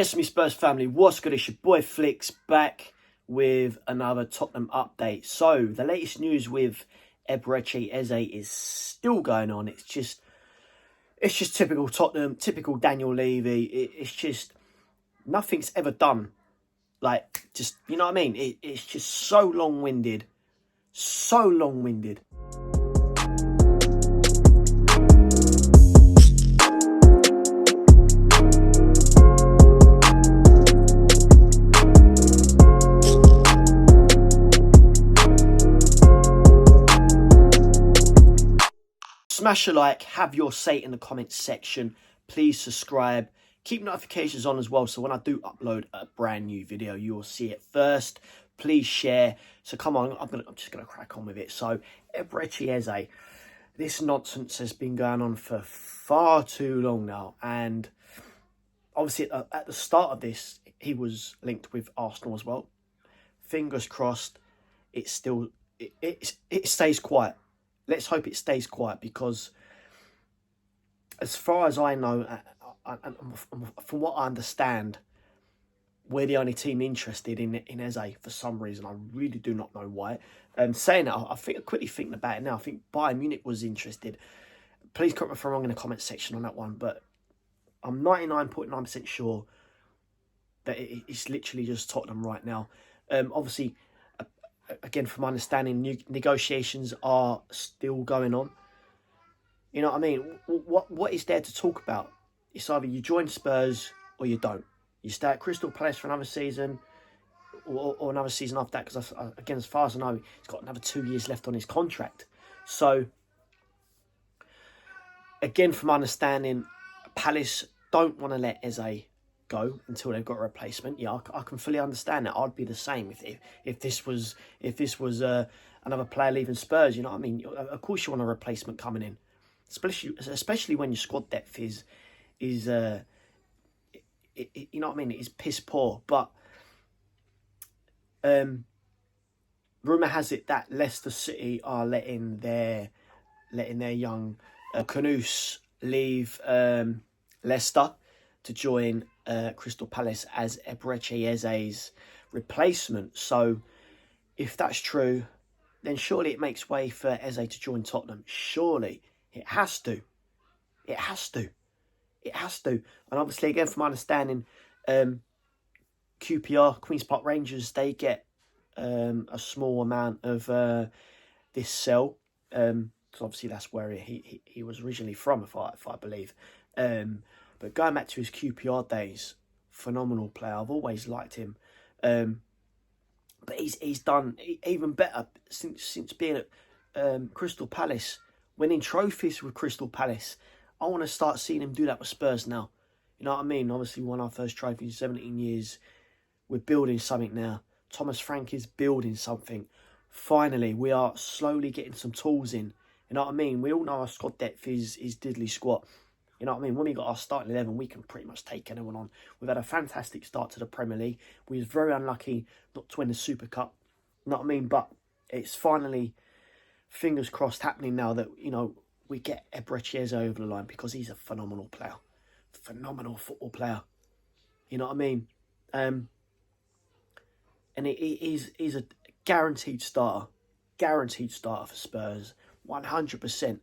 Yes, me Spurs family, what's good? It's your boy Flicks back with another Tottenham update. So, the latest news with Eberechi Eze is still going on. It's just typical Tottenham, typical Daniel Levy. It's just, nothing's ever done. Like, just, you know what I mean? It's just so long-winded. So long-winded. Smash a like, have your say in the comments section. Please subscribe. Keep notifications on as well, so when I do upload a brand new video, you will see it first. Please share. So come on, I'm just gonna crack on with it. So Eberechi Eze, this nonsense has been going on for far too long now, and obviously at the start of this, he was linked with Arsenal as well. Fingers crossed, it stays quiet. Let's hope it stays quiet, because as far as I know, from what I understand, we're the only team interested in Eze for some reason. I really do not know why. Saying that, I think quickly thinking about it now, I think Bayern Munich was interested. Please correct me if I'm wrong in the comment section on that one, but I'm 99.9% sure that it's literally just Tottenham right now. Obviously, again, from my understanding, new negotiations are still going on. You know what I mean? What is there to talk about? It's either you join Spurs or you don't. You stay at Crystal Palace for another season or another season after that, because, again, as far as I know, he's got another 2 years left on his contract. So, again, from my understanding, Palace don't want to let Eze go until they've got a replacement. Yeah, I can fully understand that. I'd be the same if this was another player leaving Spurs. You know what I mean? Of course you want a replacement coming in, especially when your squad depth is you know what I mean? It's piss poor. But rumour has it that Leicester City are letting their young Kudus leave Leicester to join Crystal Palace as Eberechi Eze's replacement. So, if that's true, then surely it makes way for Eze to join Tottenham. Surely. It has to. It has to. It has to. And obviously, again, from my understanding, QPR, Queen's Park Rangers, they get a small amount of this sell. Because obviously that's where he was originally from, if I believe. But going back to his QPR days, phenomenal player. I've always liked him. But he's done even better since being at Crystal Palace, winning trophies with Crystal Palace. I want to start seeing him do that with Spurs now. You know what I mean? Obviously, we won our first trophy in 17 years. We're building something now. Thomas Frank is building something. Finally, we are slowly getting some tools in. You know what I mean? We all know our squad depth is diddly squat. You know what I mean? When we got our starting 11, we can pretty much take anyone on. We've had a fantastic start to the Premier League. We was very unlucky not to win the Super Cup. You know what I mean? But it's finally, fingers crossed, happening now that, you know, we get Eberechi Eze over the line, because he's a phenomenal player. Phenomenal football player. You know what I mean? And he's a guaranteed starter. Guaranteed starter for Spurs. 100%.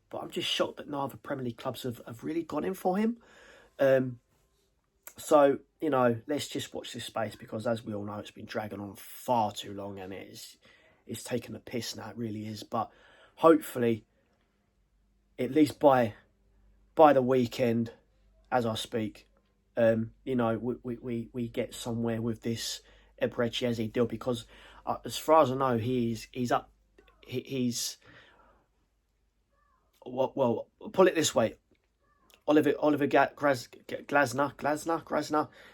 But I'm just shocked that no other Premier League clubs have really gone in for him. So, you know, let's just watch this space, because as we all know, it's been dragging on far too long, and it's taken the piss now. It really is. But hopefully, at least by the weekend, as I speak, you know, we get somewhere with this Eberechi Eze deal, because as far as I know, he's up. He's well, put it this way. Oliver Glasner,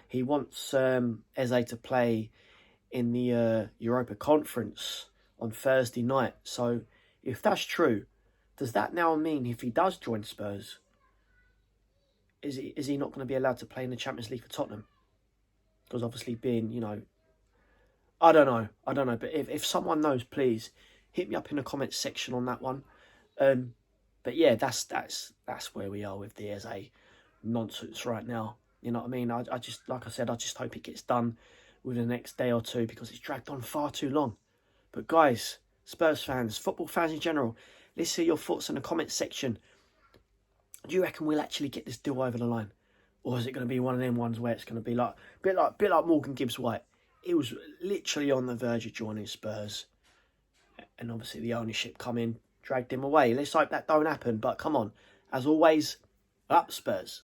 he wants Eze to play in the Europa Conference on Thursday night. So, if that's true, does that now mean if he does join Spurs, is he not going to be allowed to play in the Champions League for Tottenham? Because obviously being, you know, I don't know. But if someone knows, please hit me up in the comments section on that one. But yeah, that's where we are with the Eze nonsense right now. You know what I mean? I just, like I said, I just hope it gets done within the next day or two because it's dragged on far too long. But guys, Spurs fans, football fans in general, let's hear your thoughts in the comments section. Do you reckon we'll actually get this deal over the line? Or is it going to be one of them ones where it's going to be like a bit like Morgan Gibbs-White? It was literally on the verge of joining Spurs. And obviously the ownership come in, dragged him away. Let's hope that don't happen. But come on, as always, up Spurs.